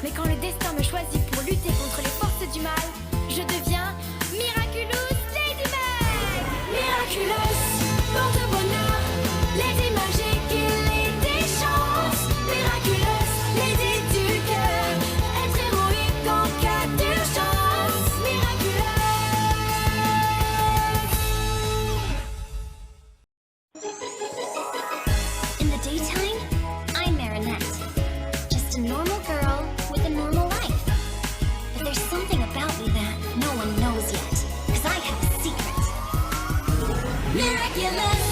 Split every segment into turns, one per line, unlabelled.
Mais quand le destin me choisit pour lutter contre les forces du mal, je deviens Miraculous Ladybug. Miraculous, porte bonheur, Lady magique et Lady chance. Miraculous, Lady du cœur, être héroïque en cas d'urgence.
In the daytime, I'm Marinette. Just a normal girl with a normal life. But there's something about me that no one knows yet, because I have a secret. Miraculous,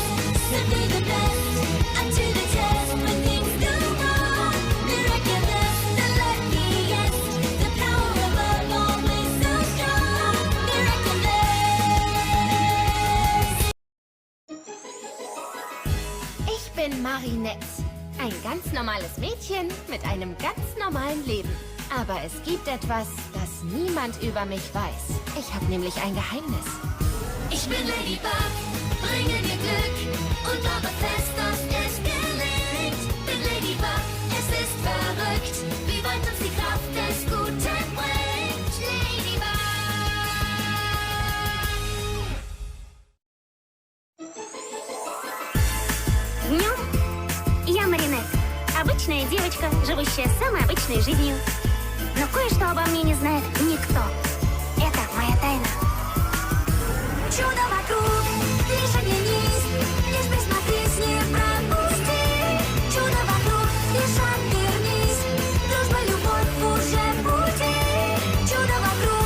simply the best. Up to the test when things go wrong. Miraculous, the luckiest. The power of love always so strong. Miraculous.
Ich bin Marinette. Ein ganz normales Mädchen mit einem ganz normalen Leben. Aber es gibt etwas, das niemand über mich weiß. Ich habe nämlich ein Geheimnis.
Ich bin Ladybug, bringe dir Glück und glaube fest, dass es gelingt. Bin Ladybug, es ist verrückt, wie weit uns die Kraft des Guten bringt. Ladybug.
Днем я Маринет. Обычная девочка, живущая самой обычной жизнью. Но кое-что обо мне не знает никто. Это моя тайна. Чудо вокруг, движение вниз. Лишь присмотрись, не пропусти. Чудо вокруг, лишь обернись. Дружба, любовь уже в пути. Чудо вокруг.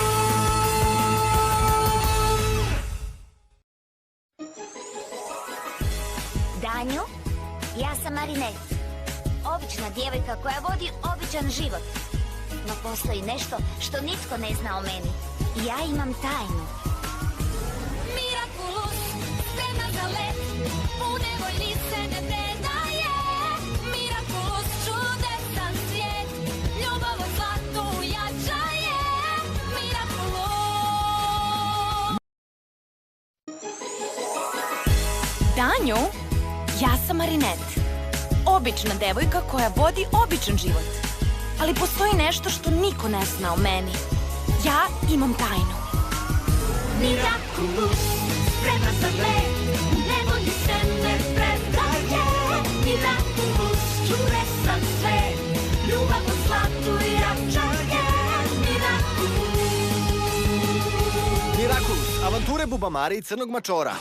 Danju, ja sam Marinette. Obična djevojka koja vodi običan život. No postoji nešto što nitko ne zna o meni. Ja imam tajnu.
Miraculous, spremna za let, u nevolji se ne predaje. Miraculous, čudesan svijet, ljubav od zlatu jača je. Miraculous.
Danju, ja sam Marinette. Obična devojka koja vodi običan život. Ali postoji nešto što niko ne zna o meni. Ja imam tajnu.
Miraculous, spremna za let, u nevolji se ne predaje. Miraculous, čudesan svijet, ljubav od zlatu jača je. Miraculous.
Miraculous, avanture Bubamare i Crnog mačora.